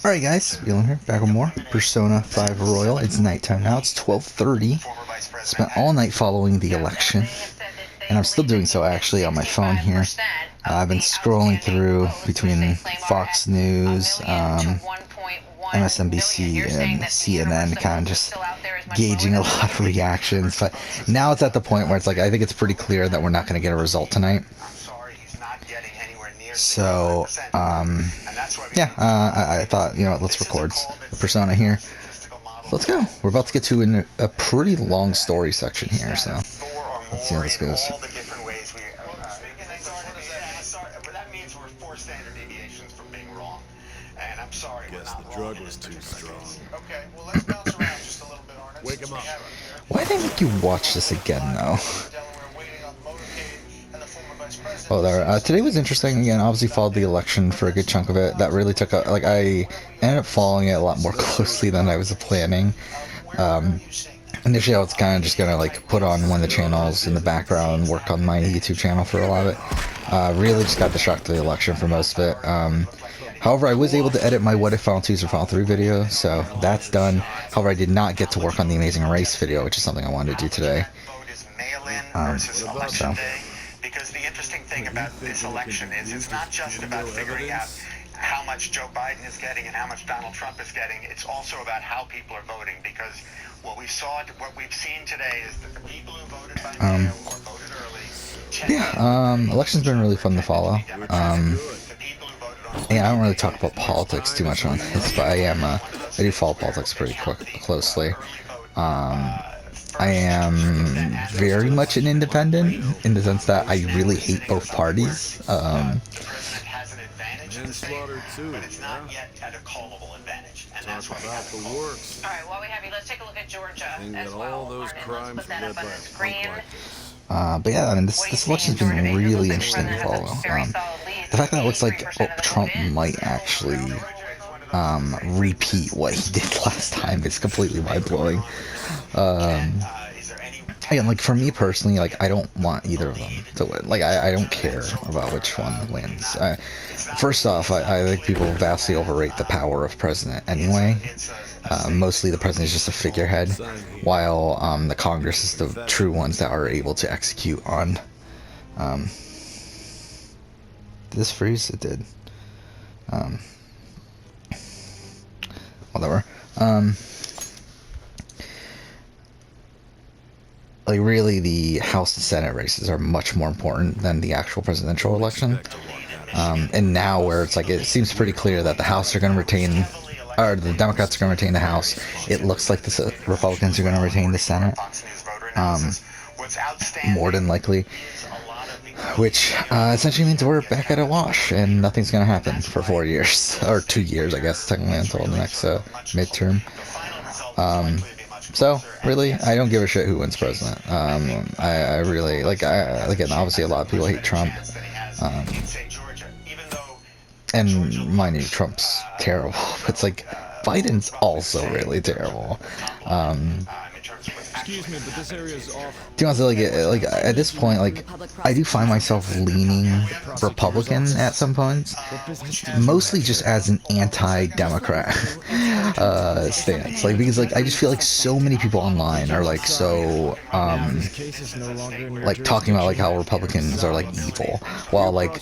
Alright guys, Wheeling here, back with more Persona 5 Royal. It's nighttime now, it's 12:30. Spent all night following the election, and I'm still doing so actually on my phone here. I've been scrolling through between Fox News, MSNBC, and CNN, kind of just gauging a lot of reactions. But now it's at the point where it's like, I think it's pretty clear that we're not going to get a result tonight. So, yeah, I thought, you know what, let's record Persona here. Let's go. We're about to get to a pretty long story section here, so let's see how this goes. Guess the drug was too strong. Okay, well let's bounce around just a little bit, Arnett. Wake him up. Why did they make you watch this again, though? Oh, there. Today was interesting. Again, obviously followed the election for a good chunk of it. That really took a, like, I ended up following it a lot more closely than I was planning. Initially, I was kind of just gonna like put on one of the channels in the background, work on my YouTube channel for a lot of it. Really just got distracted with the election for most of it. However, I was able to edit my What If Final 2s or Final 3 video, so that's done. However, I did not get to work on the Amazing Race video, which is something I wanted to do today. So. Because the interesting thing about this election is it's not just about figuring out how much Joe Biden is getting and how much Donald Trump is getting. It's also about how people are voting, because what we've seen today is that the people who voted by mail or voted early. Yeah, election's been really fun to follow. Yeah, I don't really talk about politics too much on this, but I do follow politics pretty closely. I am very much an independent in the sense that I really hate both parties. Manslaughter too, but it's not yet at a callable advantage, and that's Talk why we about have the works. All right, while we have you, let's take a look at Georgia Thing as that well. all those Arnett, crimes let's put that led up by on a the punk screen. like this. But yeah, I mean, this election's been really interesting to follow. The fact that it looks like Trump might actually repeat what he did last time is completely mind-blowing. Again, like, for me personally, like, I don't want either of them to win. Like, I don't care about which one wins. First off, I think people vastly overrate the power of president anyway. Mostly the president is just a figurehead, while the Congress is the true ones that are able to execute on. Did this freeze? It did. Whatever. Like, really, the House and Senate races are much more important than the actual presidential election. And now, where it's like, it seems pretty clear that the House are going to retain, or the Democrats are going to retain the House. It looks like the Republicans are going to retain the Senate, more than likely. Which essentially means we're back at a wash, and nothing's going to happen for 4 years, or 2 years, I guess, technically, until the next midterm. So, really, I don't give a shit who wins president. I really, like, again, obviously a lot of people hate Trump. And mind you, Trump's terrible. It's like, Biden's also really terrible. Excuse me, but this area is off. To be honest, like at this point, like, I do find myself leaning Republican at some points, mostly just as an anti-Democrat stance. Like, because like I just feel like so many people online are like so like talking about like how Republicans are like evil, while like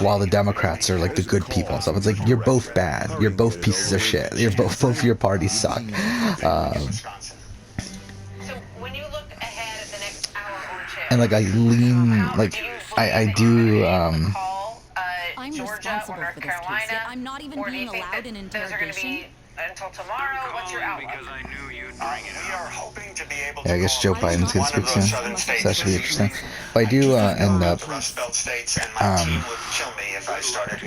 while the Democrats are like the good people and stuff. It's like, you're both bad. You're both pieces of shit. You're both of your parties suck. And like I lean, like I do. I'm Georgia or North Carolina. I'm not even Or do being you think allowed that an those are going to interrogation. be until tomorrow? What's your outlook? We are hoping to be able to Yeah, I guess Joe Biden's gonna speak soon, so that should be interesting. But I do end up, I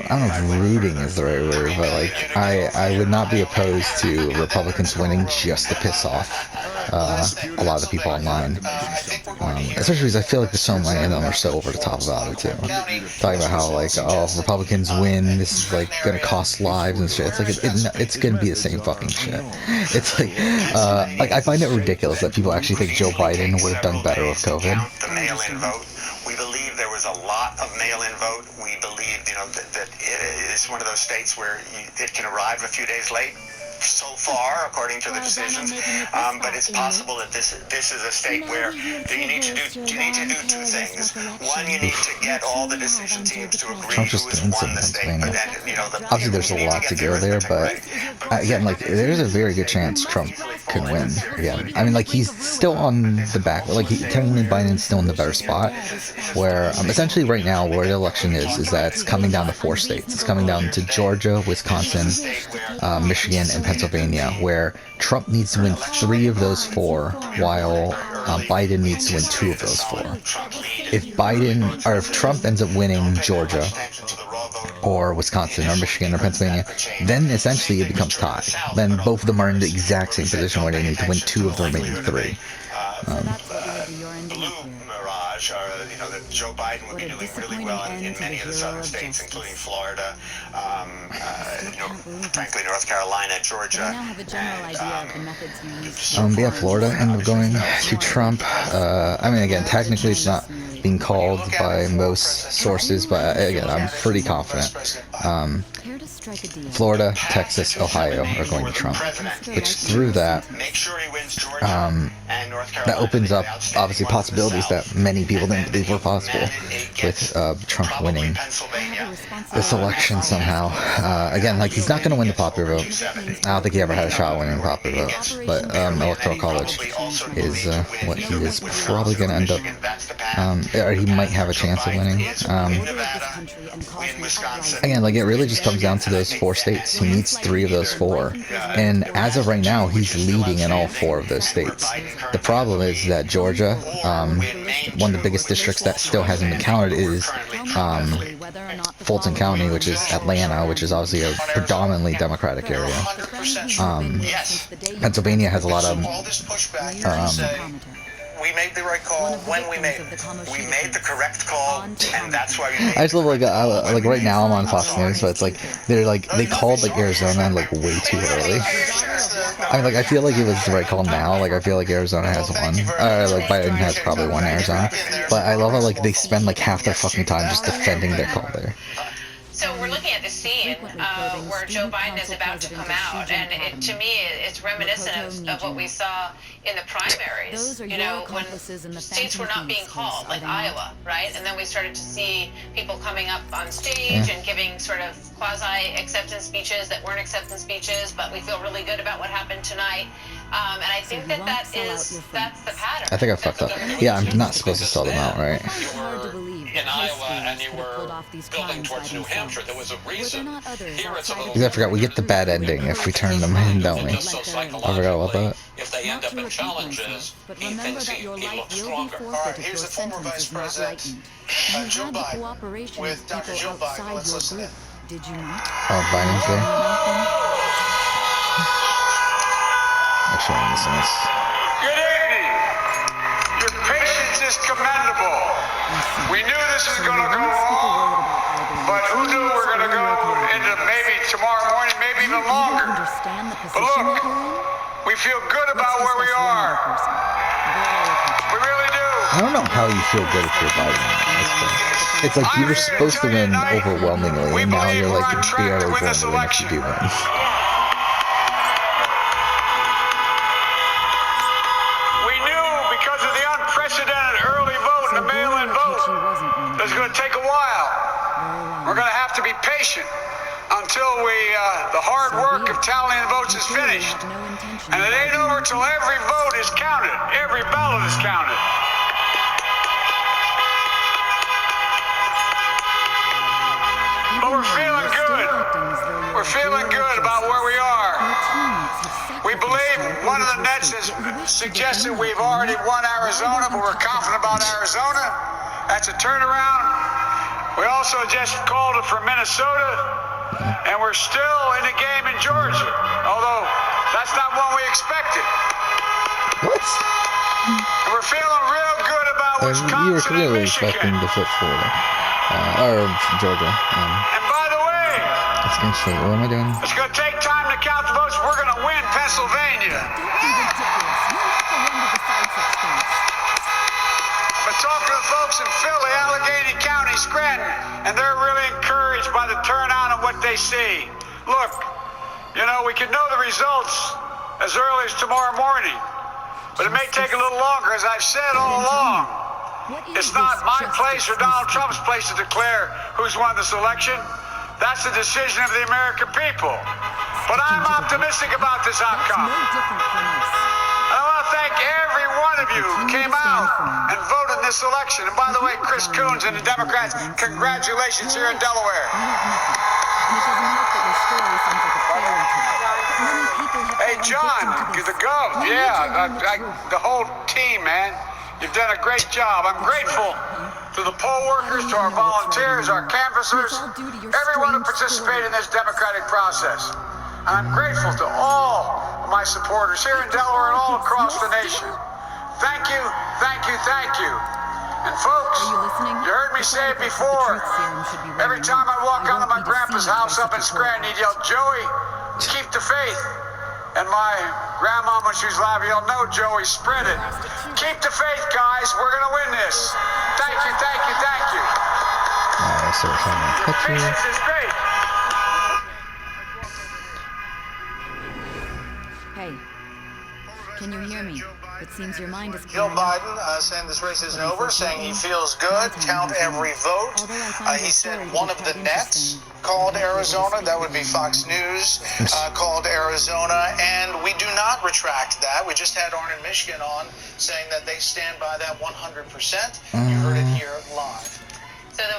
don't know if rooting is the right word, but like I would not be opposed to Republicans winning just to piss off a lot of the people online. Especially because I feel like so many of them are so over the top about it too. Talking about how like, oh, if Republicans win, this is like gonna cost lives and shit. It's like it's gonna be the same fucking shit. It's like I find it ridiculous that people actually think Joe Biden would have done better with COVID. The mail-in vote. We believe there was a lot of mail-in vote. We believe, that is one of those states where it can arrive a few days late. So far, according to the decisions, but it's possible that this is a state where you need to do two things. One, you need to get all the decision teams to agree Trump's who just has doing won some the state. But then, Obviously, there's a lot to go there, but again, like, there's a very good chance Trump could win again. I mean, like, he's still on the back, like, technically Biden's still in the better spot, where essentially right now where the election is that it's coming down to 4 states. It's coming down to Georgia, Wisconsin, Michigan, and Pennsylvania, where Trump needs to win 3 of those 4, while Biden needs to win 2 of those 4. If Trump ends up winning Georgia, or Wisconsin, or Michigan, or Pennsylvania, then essentially it becomes tied. Then both of them are in the exact same position where they need to win 2 of the remaining 3. That Joe Biden would be doing really well in many of the southern states, including Florida, frankly, North Carolina, Georgia. Yeah, Florida ended up going to Trump. I mean, again, technically it's not being called by most sources, but again, I'm pretty confident. Florida, Texas, Ohio are going to Trump, which through that, that opens up obviously possibilities that many people didn't believe were possible with Trump winning this election somehow. Again, like, he's not going to win the popular vote. I don't think he ever had a shot at winning the popular vote, but Electoral College is what he is probably going to end up, or he might have a chance of winning. Again, like, it really just comes down to those 4 states. He needs 3 of those 4, and as of right now, he's leading in all 4 of those states. The problem is that Georgia, one of the biggest districts that still hasn't been counted is Fulton County, which is Atlanta, which is obviously a predominantly Democratic area. Pennsylvania has a lot of we made the right call when we made it. We made the correct call, and that's why we made it. I just love, like right now I'm on Fox News, so it's like they called like Arizona like way too early. I mean, like, I feel like it was the right call now. Like, I feel like Arizona has won. Like, Biden has probably won Arizona. But I love how, like, they spend like half their fucking time just defending their call there. So we're looking at the scene where Joe Biden is about to come out, and to me, it's reminiscent of what we saw in the primaries. You know, when states were not being called, like Iowa, right? And then we started to see people coming up on stage and giving sort of quasi-acceptance speeches that weren't acceptance speeches, but we feel really good about what happened tonight. And I think that's the pattern. I think I fucked up. Yeah, I'm not supposed to sell them out, right? In Iowa and you were building towards New Hampshire, there was a reason. Here it's a little. I forgot we get the bad ending if we turn them in, don't we? I forgot about that. If they end up in challenges, he thinks he looks stronger. All right, here's the former Vice President, Joe Biden, with Dr. Joe Biden. Let's listen in. Oh, Biden's there. Actually, I'm missing this. Good evening. Your patience is commendable. We knew this was going to go long, but who knew we're going to go into maybe tomorrow morning, maybe even longer. But look, we feel good about where we are. We really do. I don't know how you feel good if you're Biden. It's like you were supposed to win overwhelmingly, and now you're like barely going to win if you do win. It's going to take a while. We're going to have to be patient until the hard work of tallying the votes is finished. And it ain't over till every vote is counted. Every ballot is counted. But we're feeling good. We're feeling good about where we are. We believe one of the nets has suggested we've already won Arizona, but we're confident about Arizona. That's a turnaround. We also just called it for Minnesota, and we're still in the game in Georgia, although that's not what we expected. What? And we're feeling real good about Wisconsin you were clearly and Michigan. expecting to flip Florida. Or Georgia. And by the way, That's interesting. What am I doing? it's going to take time to count the votes. We're going to win Pennsylvania. But talked to the folks in Philly, Allegheny County, Scranton, and they're really encouraged by the turnout and what they see. Look, you know, we could know the results as early as tomorrow morning, but it may take a little longer, as I've said all along. It's not my place or Donald Trump's place to declare who's won this election. That's the decision of the American people. But I'm optimistic about this outcome. I want to thank every one of you who came out and voted in this election. And by the way, Chris Coons and the Democrats, congratulations here in Delaware. Hey, John, the Gov, the whole team, man. You've done a great job. I'm grateful to the poll workers, to our volunteers, our canvassers, everyone who participated in this democratic process. And I'm grateful to all of my supporters here in Delaware and all across the nation. Thank you, thank you, thank you. And folks, you heard me say it before. Every time I walk out of my grandpa's house up in Scranton, he'd yell, "Joey, keep the faith." And my grandma, when she was alive, yelled, "No, Joey, spread it. Keep the faith, guys. We're going to win this." Thank you, thank you, thank you. So we're showing a picture. Patience is great. Hey, can you hear me? It seems your mind is Joe clearing up. Biden saying this race isn't over, saying he feels good, count every vote. He said one of the nets called Arizona, that would be Fox News, called Arizona, and we do not retract that. We just had Arnon Michigan on saying that they stand by that 100%. You heard it here live. So the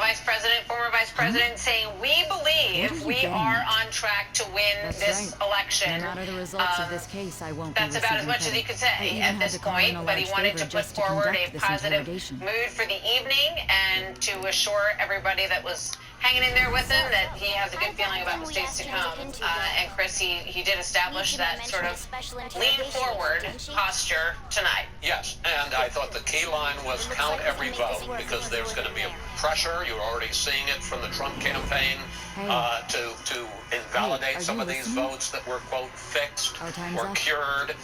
former vice president, saying, "We believe we are on track to win this election." No matter the results of this case, I won't That's be about as receiving much as he credit. could I say even at had this to call in point, a but he large wanted to favor put just to forward a conduct this positive interrogation. mood for the evening and to assure everybody that was hanging in there with him that he has a good feeling about the days to come. And Chris, he did establish that sort of lean forward posture tonight. Yes, and I thought the key line was count every vote, because there's going to be a pressure. You're already seeing it from the Trump campaign to invalidate some of these votes that were, quote, fixed or cured.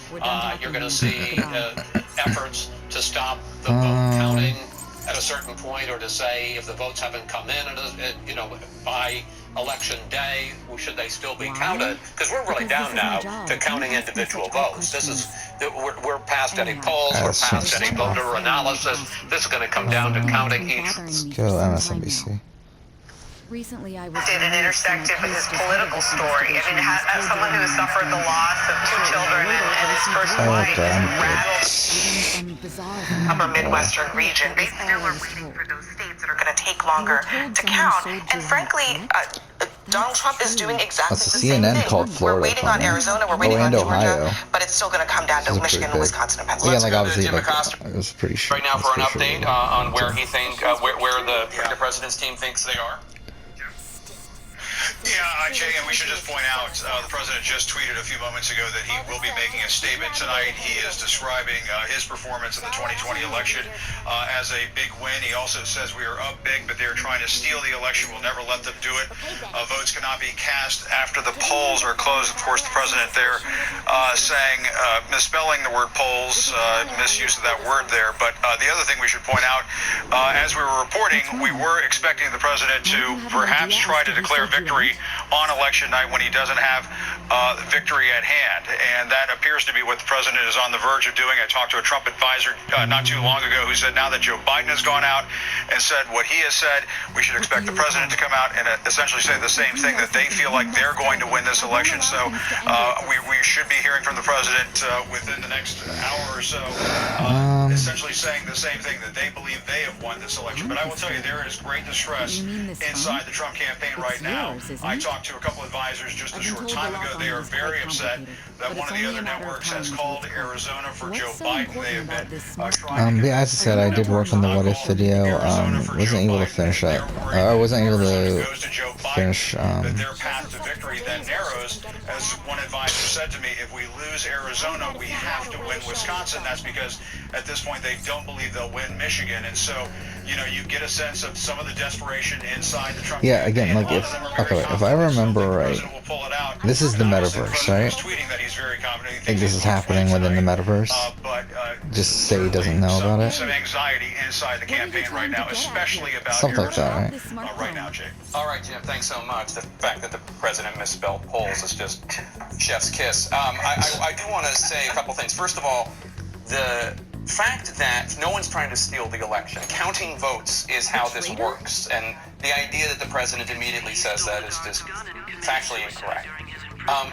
You're going to see efforts to stop the vote counting at a certain point, or to say if the votes haven't come in, by election day, should they still be counted? Because we're really down now to counting individual votes. We're past any polls, we're past any voter analysis. This is going to come down to counting each. Let's go MSNBC. Recently, I was Did it intersected with his political story. I mean, as someone who has suffered the loss of 2 children and his first wife rattled upper Midwestern region, basically now we're waiting for those states that are going to take longer to count. And frankly, Donald Trump is doing exactly That's the the same CNN thing. called Florida We're waiting on coming. Arizona, we're waiting on and Georgia, Ohio. but it's still going to come down to Those are Michigan, pretty big. Wisconsin, and Again, Pennsylvania. like obviously, Jim Acosta it was pretty short. right now for an update on where he thinks where the president's team thinks they are. Yeah, Jay, and we should just point out, the president just tweeted a few moments ago that he will be making a statement tonight. He is describing his performance in the 2020 election as a big win. He also says we are up big, but they're trying to steal the election. We'll never let them do it. Votes cannot be cast after the polls are closed. Of course, the president there saying, misspelling the word polls, misuse of that word there. But the other thing we should point out, as we were reporting, we were expecting the president to perhaps try to declare victory on election night when he doesn't have victory at hand. And that appears to be what the president is on the verge of doing. I talked to a Trump advisor not too long ago who said now that Joe Biden has gone out and said what he has said, we should expect the president to come out and essentially say the same thing, that they feel like they're going to win this election. So we should be hearing from the president within the next hour or so, essentially saying the same thing, that they believe they have won this election. But I will tell you, there is great distress inside the Trump campaign right now. I talked to a couple advisors just a short time ago. They are very upset that one of the other networks has called Arizona for Joe Biden. They have been trying to... Yeah, as I said, I did work on the What If video. Wasn't able to finish it. I wasn't able to finish... that their path to victory then narrows. As one advisor said to me, if we lose Arizona, we have to win Wisconsin. That's because at this point they don't believe they'll win Michigan. And so you know, you get a sense of some of the desperation inside the Trump Yeah, campaign. again, like if I remember right, this is the metaverse, right? Like this is happening within the metaverse. Just say he doesn't know about it. Some anxiety inside the campaign right now, especially about Something like that, right? right now, Jake. All right, Jim, thanks so much. The fact that the president misspelled polls is just chef's kiss. I do want to say a couple things. First of all, the fact that no one's trying to steal the election, counting votes is how this works, and the idea that the president immediately says that is just factually incorrect.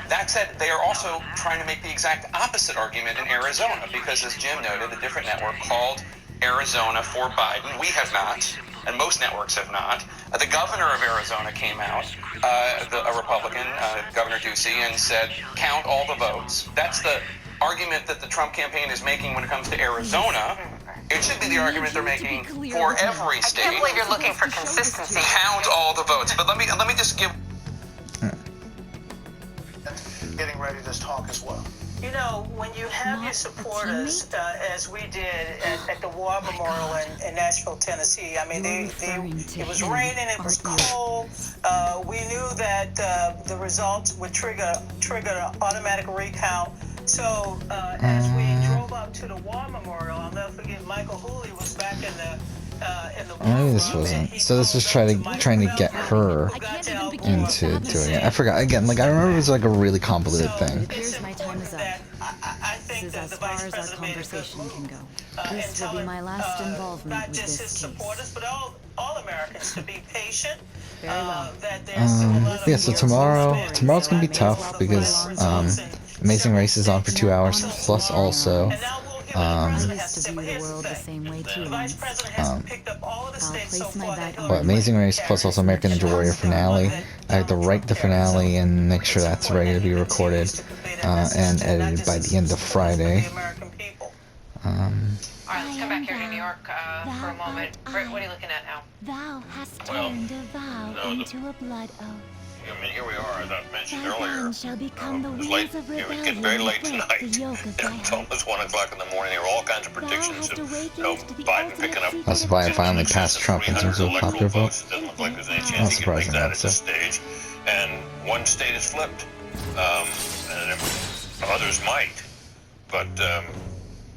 That said, they are also trying to make the exact opposite argument in Arizona, because as Jim noted, a different network called Arizona for Biden. We have not, and most networks have not. The governor of Arizona came out, a Republican, Governor Ducey, and said, count all the votes. That's the argument that the Trump campaign is making when it comes to Arizona. It should be the argument they're making for every state. I can't believe you're looking for consistency. Count all the votes. But let me just give... Getting ready to talk as well. You know, when you have your supporters, as we did at the War Memorial in Nashville, Tennessee, I mean, it was raining, it was cold. We knew that the results would trigger an automatic recount. So as we drove up to the War Memorial, I'll never forget, Michael Hooley was back in the Maybe this wasn't. So this was trying to get her into doing it. I forgot again. Like I remember it was like a really convoluted thing. Here's my time is up. This is as far as our conversation can go. This will be my last involvement with this case. But all Americans to be patient. Very well. Yeah. So tomorrow's gonna be tough because Amazing Race is on for 2 hours, plus also. I used to view the world the same way too. I'll place my bet on Amazing Race plus also American Ninja Warrior finale. I have to write the finale and make sure that's ready to be recorded and edited by the end of Friday. All right, let's come back here to New York for a moment. Britt, what are you looking at now? Thou hast turned a vow into a blood oath. I mean, here we are, as I mentioned earlier. Shall become the It was late. wings of It was getting very late tonight. the yoke of thy It's almost 1 o'clock in the morning. There were all kinds of predictions of Biden picking up. That's why I finally passed Trump in terms of popular vote. It doesn't look like there's any Not chance he can make surprising, that I'd at this say. stage. And one state has flipped, and others might. But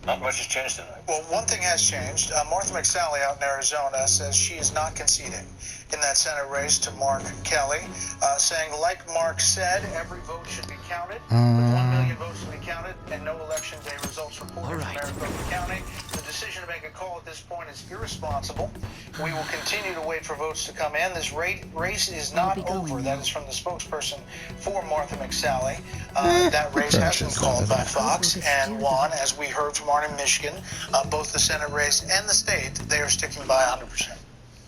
not much has changed tonight. Well, one thing has changed. Martha McSally out in Arizona says she is not conceding in that Senate race to Mark Kelly, saying, like Mark said, every vote should be counted. 1 million votes should be counted, and no election day results reported from Maricopa County. The decision to make a call at this point is irresponsible. We will continue to wait for votes to come in. This race is not over. That is from the spokesperson for Martha McSally. That race has been called by Fox and won, as we heard from Arnie Michigan. Both the Senate race and the state, they are sticking by 100%.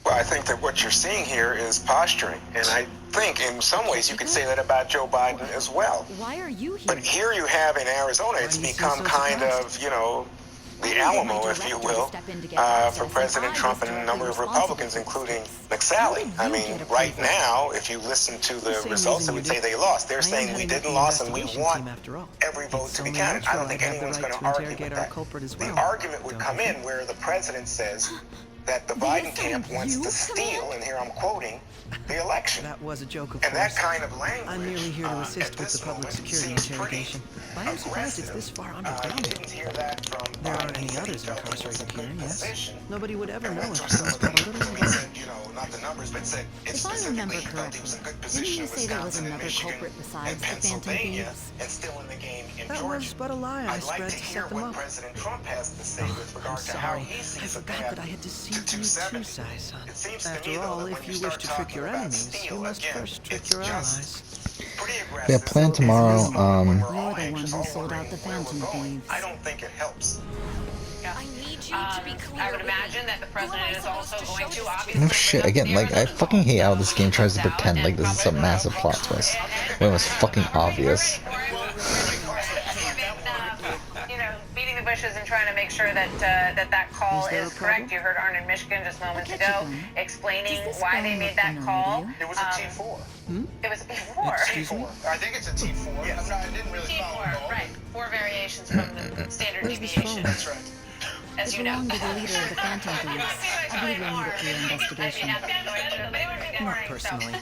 Well, I think that what you're seeing here is posturing, and I think in some ways you could say that about Joe Biden as well. Why are you here? But here you have in Arizona, it's become kind of, you know, the Alamo, if you will, for President Trump and a number of Republicans, including McSally. I mean, right now, if you listen to the results, it would say they lost. They're saying we didn't lose and we want every vote to be counted. I don't think anyone's going to argue with that. The argument would come in where the president says that the Biden camp wants to steal, and here I'm quoting, the election. That was a joke, of and course. that kind of language. I'm merely here to assist with the public security interrogation. I am surprised it's this far underground. There aren't any others incarcerated here, yes. Nobody would ever know if someone's got a little involved. If I remember correctly, didn't you say there was another culprit besides the Phantom Thieves? That was but a lie I spread to set them up. I'm sorry. I forgot that I had deceived you too, Sai Son. After all, if you wish to trick your enemies, you must first trick your allies. Yeah, plan tomorrow. You're the one who sold out the Phantom Thieves. I don't think it helps. I need you to be clear. I would imagine that the president is also going to obviously. No shit. Again, like I fucking hate how this game tries to pretend like this is some massive plot twist when it was fucking obvious. Beating the bushes and trying to make sure that that call is correct. You heard Arnold Michigan just moments ago explaining why they made that call. It was a T4. It was a T4. Excuse me? I think it's a T4. Yes. I didn't really follow T4, right. 4 variations from the standard deviation. That's right. as It you know. belonged to the leader of the Phantom Thieves. I believe we'll need it for your investigation. Not personally.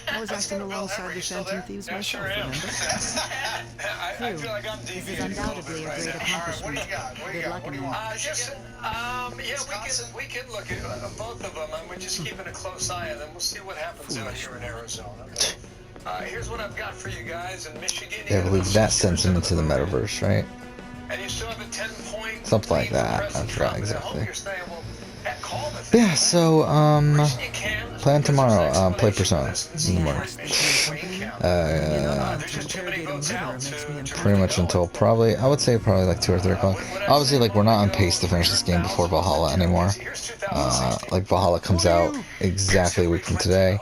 I was acting alongside the Phantom Thieves myself, remember? True. This is undoubtedly a great accomplishment. Good luck in that. We can look at both of them, and we're just keeping a close eye on them. We'll see what happens out here in Arizona. Here's what I've got for you guys in Michigan. Yeah, I believe that sends him into the metaverse, right? And you still have a 10-point Something like that. I forgot exactly. you're saying, well, heck, call the Yeah, so, plan tomorrow, play Persona in the morning. Pretty much until probably, I would say probably like 2 or 3 o'clock. Obviously, like, we're not on pace to finish this game before Valhalla anymore. Like, Valhalla comes out exactly a week from today.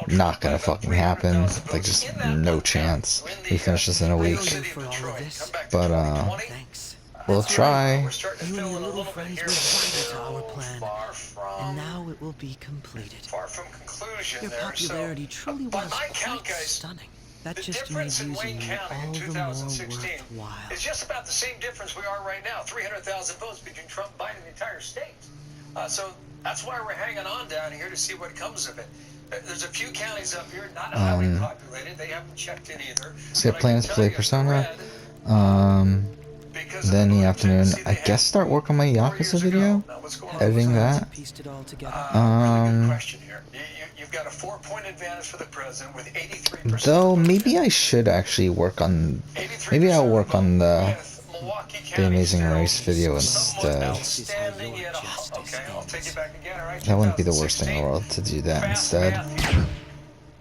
Not gonna fucking happen. Like, just no chance. We finish this in a week. But, we'll try. You and your little friends were vital to our plan, and now it will be completed. Far from conclusion. Your popularity truly was quite stunning. That just made using you all the more worthwhile. It's just about the same difference we are right now. 300,000 votes between Trump and Biden in the entire state. So that's why we're hanging on down here to see what comes of it. There's a few counties up here not highly populated. They haven't checked in either. So I have plans to play Persona. Then in the afternoon, I guess start work on my Yakuza video. Editing that. You've got a 4-point advantage for the president with 83%. Though maybe I should actually work on. Maybe I'll work on the Amazing Race video instead. That wouldn't be the worst thing in the world to do that instead.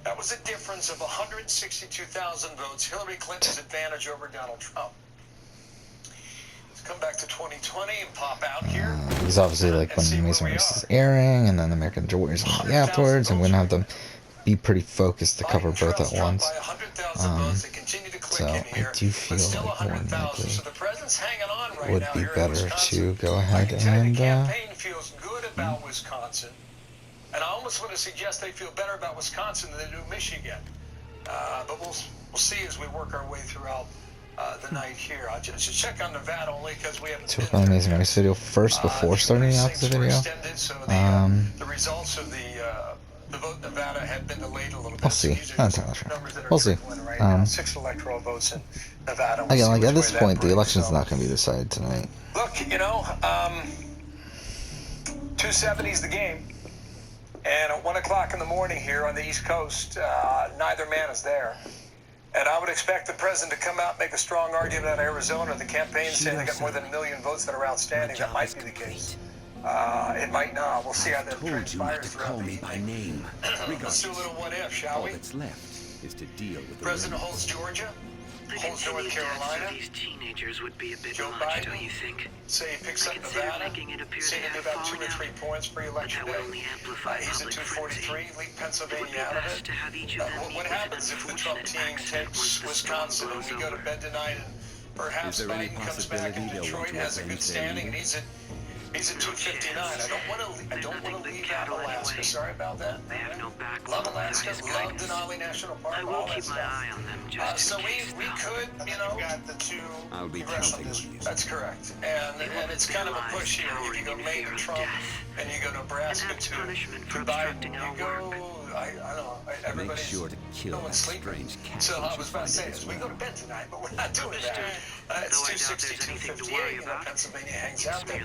That was a difference of 162,000 votes. Hillary Clinton's advantage over Donald Trump. Let's come back to 2020 and pop out here. Because obviously, like, when Amazing Race is airing, and then American Ninja Warriors will be afterwards, I'm going to have them be pretty focused to cover both at once. So I do feel like more than likely it would be better to go ahead and feels good about Wisconsin, and I almost want to suggest they feel better about Wisconsin than they do Michigan. But we'll see as we work our way throughout the night here. I'll just check on Nevada only because we haven't. to work on the Amazing Race video first before starting the Yakuza video. The results of the vote in Nevada have been delayed a little bit. We'll see. Not entirely sure. We'll see. 6 electoral votes in Nevada. Again, like at this point, the election's not going to be decided tonight. Look, 270's the game, and at 1 o'clock in the morning here on the East Coast, neither man is there. And I would expect the president to come out and make a strong argument out of Arizona. The campaign's saying they got more than 1 million votes that are outstanding. That might be the case. It might not. We'll see how that transpires throughout the evening. Let's do a little what if, shall we? All that's left is to deal with the President holds Georgia, holds North Carolina. These teenagers would be a bit Joe much, Biden, don't you think? say he picks up Nevada, seeing him about 2 or 3 points pre-election day. He's at 243, lead Pennsylvania out of it. What happens if the Trump team takes Wisconsin and we go to bed tonight and perhaps Biden comes back and Detroit has a good standing and he's at 259. I don't want to leave out Alaska. Sorry about that. They have no backbone. Love Alaska. Love Denali National Park. I will keep my eye on them just so we could, got the 2 congressional districts. That's correct. And it's kind of a push here. If you go Maine to Trump and you go Nebraska to Biden, you go. I don't know. Everybody's sure to kill that strange cat. So I was about to say this. We go to bed tonight, but we're not doing that. It's 260, 258. Pennsylvania hangs out there.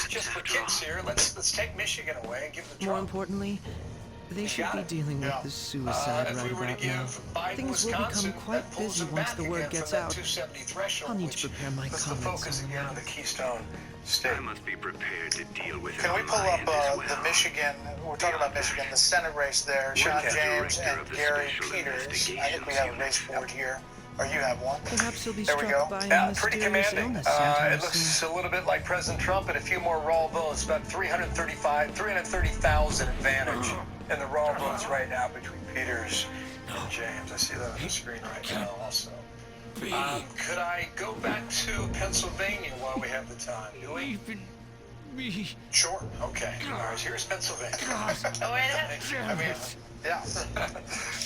Just for kicks here, let's take Michigan away and give the Trump. More importantly, they should be dealing with the suicide right about now. Things will become quite busy once the word gets out. I'll need to prepare my comments. The focus again on the Keystone State. I must be prepared to deal with Can we pull up the Michigan? We're talking about Michigan, the Senate race there. Sean James and Gary Peters. I think we have a race board here. Or you have one. Perhaps he'll be there we go. struck by Yeah, a pretty mysterious commanding. illness It looks a little bit like President Trump and a few more raw votes, about 330,000 advantage in the raw votes right now between Peters and James. I see that on the screen right now also. Could I go back to Pennsylvania while we have the time? Do we? Sure. Okay. All right. Here's Pennsylvania. Oh, yeah.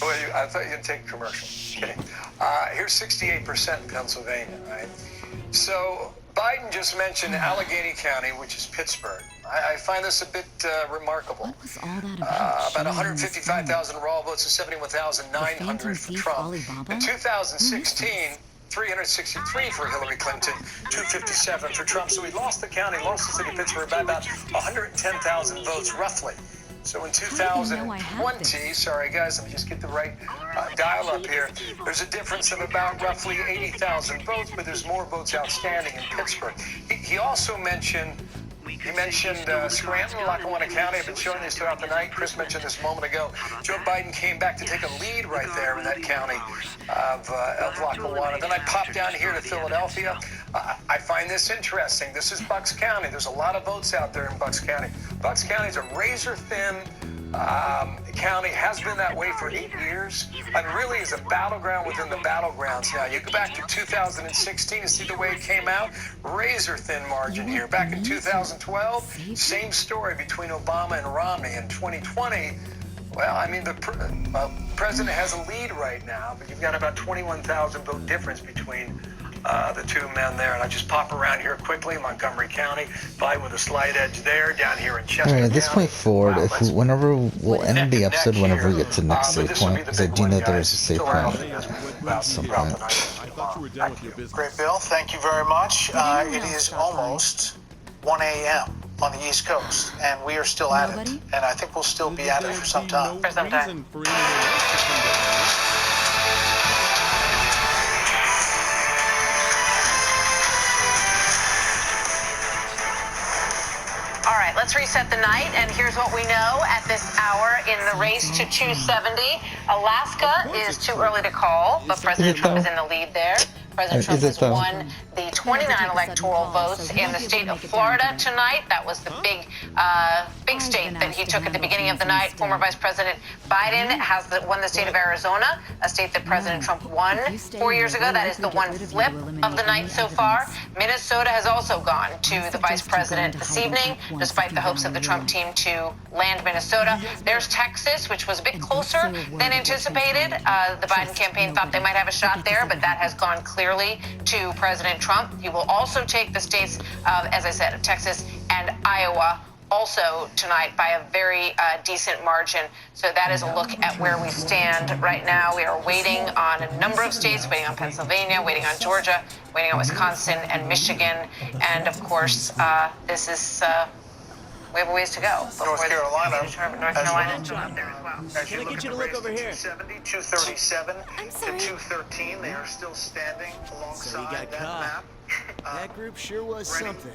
Well, I thought you were going to take a commercial. Kidding. Here's 68% in Pennsylvania, right? So Biden just mentioned Allegheny County, which is Pittsburgh. I find this a bit remarkable. What was all that about? About 155,000 raw votes and 71,900 for Trump. In 2016, 363 for Hillary Clinton, 257 for Trump. So we lost the county, lost the city of Pittsburgh by about 110,000 votes, roughly. So in 2020, sorry guys, let me just get the right dial up here. There's a difference of about roughly 80,000 votes, but there's more votes outstanding in Pittsburgh. He also mentioned, Scranton, Lackawanna County. I've been showing this throughout the night. Chris mentioned this a moment ago. Joe Biden came back to take a lead right there in that county of Lackawanna. Then I popped down here to Philadelphia. I find this interesting. This is Bucks County. There's a lot of votes out there in Bucks County. Bucks County is a razor-thin county, has been that way for 8 years, and really is a battleground within the battlegrounds. Now, you go back to 2016 and see the way it came out. Razor-thin margin here. Back in 2012, same story between Obama and Romney. In 2020, well, I mean, the president has a lead right now, but you've got about 21,000 vote difference between the two men there. And I just pop around here quickly, Montgomery County, by with a slight edge there, down here in Chester. All right, at this County. point forward, whenever we'll end the episode whenever we get to the next save point, because I do know there's a save point at some point. Great, Bill. Thank you very much. It is almost 1 a.m. on the East Coast, and we are still at it. And I think we'll still be at it for some time. For some time. All right, let's reset the night, and here's what we know at this hour in the race to 270. Alaska is too early to call, but President Trump is in the lead there. President Trump has won the 29 electoral votes in the state of Florida tonight. That was the big state that he took at the beginning of the night. Former Vice President Biden has won the state of Arizona, a state that President Trump won 4 years ago. That is the one flip of the night so far. Minnesota has also gone to the vice president this evening, despite the hopes of the Trump team to land Minnesota. There's Texas, which was a bit closer than anticipated. The Biden campaign thought they might have a shot there, but that has gone clearly to President Trump. He will also take the states of, as I said, of Texas and Iowa also tonight by a very decent margin. So that is a look at where we stand right now. We are waiting on a number of states, waiting on Pennsylvania, waiting on Georgia, waiting on Wisconsin and Michigan. And of course, this is, we have a ways to go. North Carolina. North Carolina up there as well. As you look at the race, 270, 237 to 213, they are still standing alongside that map. That group sure was something.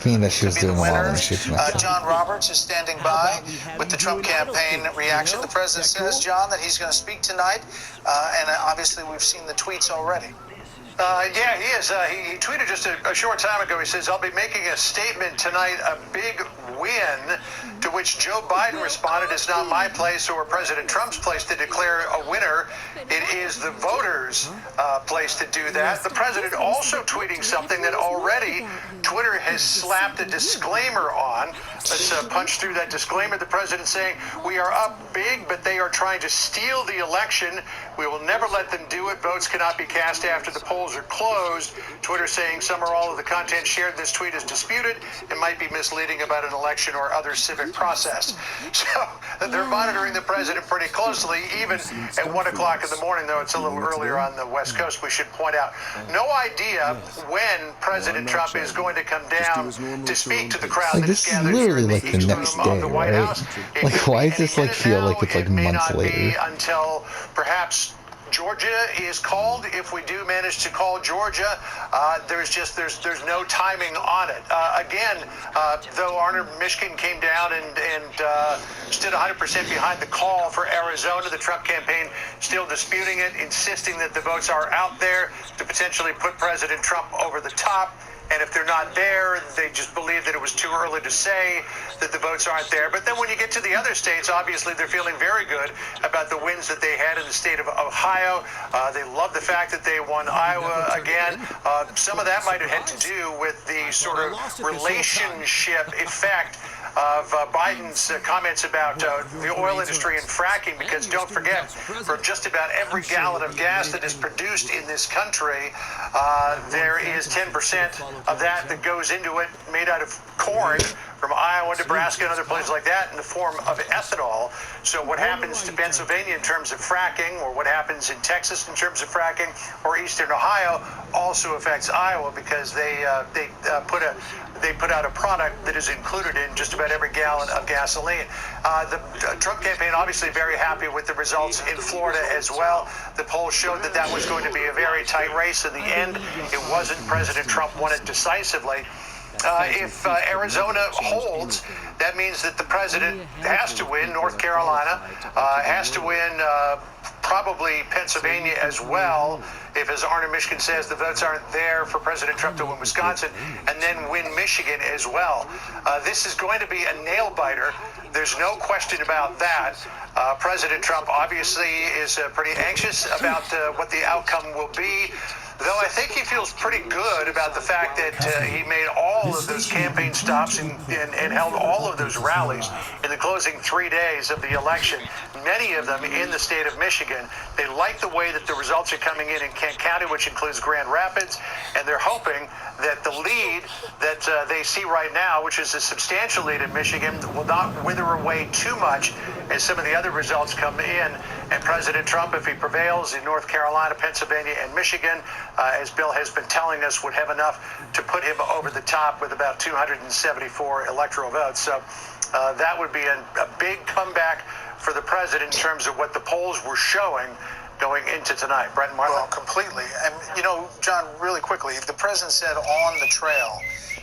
Being that she was doing a lot when she was John Roberts is standing by with the Trump campaign reaction. The president says, John, that he's going to speak tonight, and obviously we've seen the tweets already. Yeah, he is. He tweeted just a short time ago. He says, I'll be making a statement tonight, a big win, to which Joe Biden responded, it's not my place or President Trump's place to declare a winner. It is the voters' place to do that. The president also tweeting something that already Twitter has slapped a disclaimer on. Let's punch through that disclaimer. The president saying, we are up big, but they are trying to steal the election. We will never let them do it. Votes cannot be cast after the polls are closed. Twitter saying some or all of the content shared in this tweet is disputed and might be misleading about an election or other civic process. So they're monitoring the president pretty closely, even at 1 o'clock in the morning, though it's a little earlier on the West Coast, we should point out. No idea when President Trump is going to come down to speak to the crowd like, that is this is gathered literally here in like the the East next Room of day, the White right? House. Like, why does this like feel like it's like months later? Until perhaps Georgia is called. If we do manage to call Georgia, there's no timing on it. Again, though Arnold Mishkin came down and stood 100% behind the call for Arizona, the Trump campaign still disputing it, insisting that the votes are out there to potentially put President Trump over the top. And if they're not there, they just believe that it was too early to say that the votes aren't there. But then when you get to the other states, obviously they're feeling very good about the wins that they had in the state of Ohio. They love the fact that they won Iowa again. Some of that might have had to do with the sort of relationship effect of Biden's comments about the oil industry and fracking, because don't forget, for just about every gallon of gas that is produced in this country, there is 10% of that goes into it, made out of corn from Iowa, Nebraska, and other places like that, in the form of ethanol. So what happens to Pennsylvania in terms of fracking, or what happens in Texas in terms of fracking, or Eastern Ohio, also affects Iowa, because they put out a product that is included in just about every gallon of gasoline. The Trump campaign obviously very happy with the results in Florida as well. The polls showed that that was going to be a very tight race. In the end, it wasn't. President Trump won it decisively. If Arizona holds, that means that the president has to win North Carolina, has to win probably Pennsylvania as well, if, as Arne Michigan says, the votes aren't there for President Trump to win Wisconsin, and then win Michigan as well. This is going to be a nail-biter. There's no question about that. President Trump obviously is pretty anxious about what the outcome will be, though I think he feels pretty good about the fact that he made all of those campaign stops and held all of those rallies in the closing 3 days of the election, many of them in the state of Michigan. They like the way that the results are coming in Kent County, which includes Grand Rapids, and they're hoping that the lead that they see right now, which is a substantial lead in Michigan, will not wither away too much as some of the other results come in. And President Trump, if he prevails in North Carolina, Pennsylvania, and Michigan, as Bill has been telling us, would have enough to put him over the top with about 274 electoral votes. So that would be a big comeback for the president in terms of what the polls were showing going into tonight. Brett and Marla? Well, completely. And, John, really quickly, the president said on the trail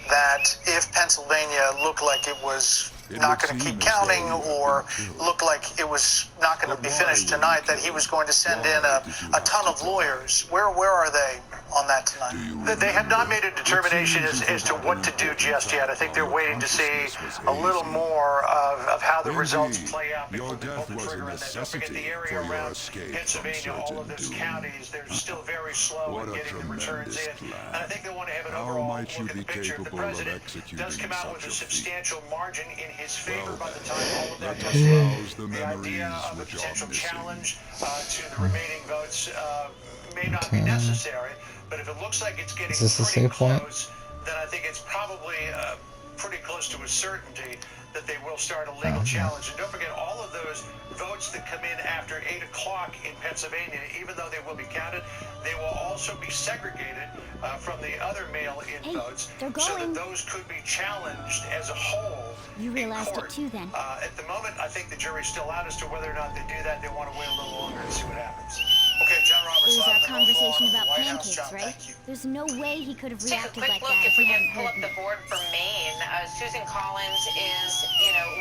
that if Pennsylvania looked like it was not going to keep counting, or looked like it was not going to be finished tonight, that he was going to send in a ton of lawyers. Where are they on that tonight? They have not made a determination as to what to do just yet. I think they're waiting to see a little more of how the results play out before they pull the trigger on that. Don't forget the area around Pennsylvania, all of those counties, they're still very slow in getting the returns in. And I think they want to have an overall look at the picture. If the president does come out with a substantial margin in his favor by the time all of that comes in, the idea of a potential challenge to the remaining votes may not be necessary. But if it looks like it's getting pretty close, then I think it's probably pretty close to a certainty that they will start a legal challenge. And don't forget, all of those votes that come in after 8 o'clock in Pennsylvania, even though they will be counted, they will also be segregated from the other mail-in votes, so that those could be challenged as a whole. You realized it too, then. At the moment, I think the jury's still out as to whether or not they do that. They want to wait a little longer and see what happens. Okay, John Roberts. It was our conversation about pancakes, right? There's no way he could have reacted like that if we can pull up the board for Maine. Susan Collins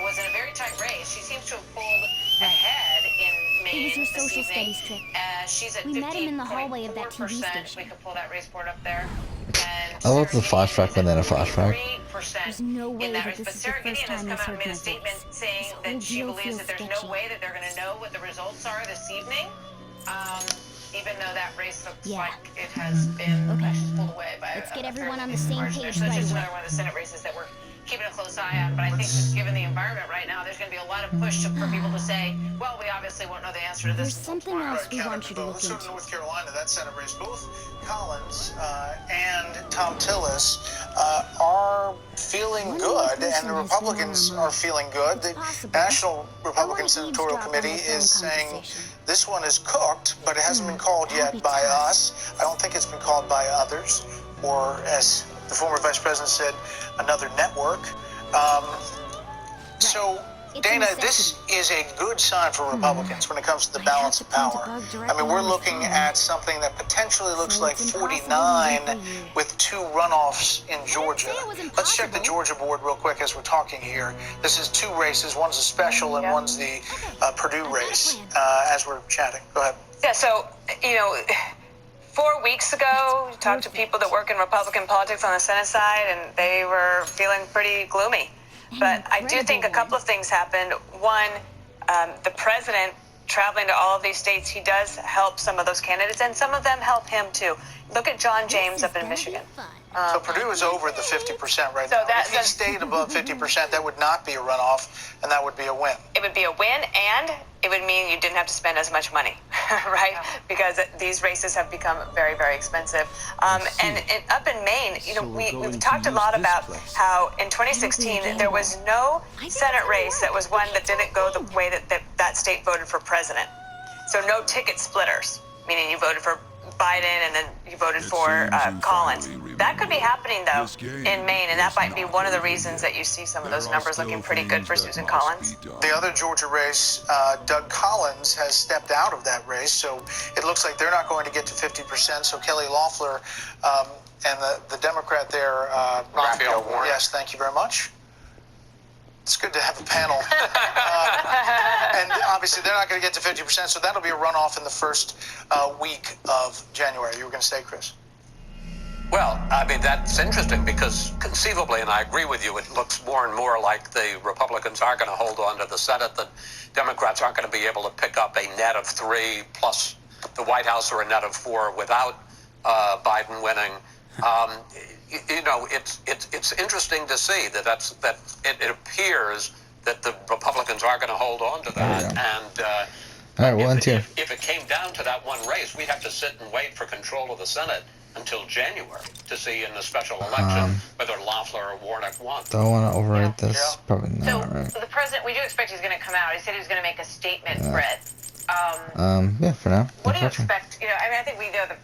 was in a very tight race. She seems to have pulled ahead in Maine. It was your social studies trip. She's at we met him in the hallway of that TV station. We could pull that race board up there. I love the flashback within a flashback. There's no way that this but is the Sarah first Gideon has time come he's out heard and made my a statement voice. saying that she believes that there's no way that they're going to know what the results are this evening. Even though that race looks like it has been pulled away by Let's get everyone on the same page So right just away. another one of the Senate races that we're keeping a close eye on. But I think just given the environment right now, there's going to be a lot of push for people to say, well, we obviously won't know the answer to this. There's something else we want you to look Let's go to into. North Carolina, that Senate race. Both Collins and Tom Tillis are feeling good, and the Republicans are feeling good. The National Republican Senatorial Committee is saying this one is cooked, but it hasn't been called yet by us. I don't think it's been called by others, or as the former vice president said, another network. So, Dana, this is a good sign for Republicans when it comes to the balance of power. I mean, we're looking at something that potentially looks like 49 with 2 runoffs in Georgia. Let's check the Georgia board real quick as we're talking here. This is 2 races. One's a special and one's the Purdue race as we're chatting. Go ahead. Yeah, so, 4 weeks ago, we talked to people that work in Republican politics on the Senate side, and they were feeling pretty gloomy. But I do think a couple of things happened. One, the president traveling to all of these states, he does help some of those candidates, and some of them help him too. Look at John James up in Michigan. So Purdue is over the 50% right So now. that- If he stayed above 50%, that would not be a runoff, and that would be a win. It would be a win, and it would mean you didn't have to spend as much money, right? Because these races have become very, very expensive. And up in Maine, you know, we've talked a lot about how in 2016 there was no Senate race that was one that didn't go the way that state voted for president. So no ticket splitters, meaning you voted for Biden and then you voted for Collins. That could be happening though in Maine, and that might be one of the reasons that you see some of those numbers looking pretty good for Susan Collins. The other Georgia race, Doug Collins has stepped out of that race, so it looks like they're not going to get to 50%. So Kelly Loeffler and the Democrat there, Raphael Warnock. Yes, thank you very much. It's good to have a panel. And obviously they're not going to get to 50%, so that'll be a runoff in the first week of January. You were going to say, Chris? Well, I mean, that's interesting because conceivably, and I agree with you, it looks more and more like the Republicans are going to hold on to the Senate, that Democrats aren't going to be able to pick up a net of 3 plus the White House or a net of 4 without Biden winning. You know, it's interesting to see that it appears that the Republicans are going to hold on to that. And All right, well, if it came down to that one race, we'd have to sit and wait for control of the Senate until January to see in the special election whether Loeffler or Warnock won. Do I want to override this? Probably not, right? So the president, we do expect he's going to come out. He said he was going to make a statement, Brett. Yeah, for now. What do you expect? You know, I mean, I think we know the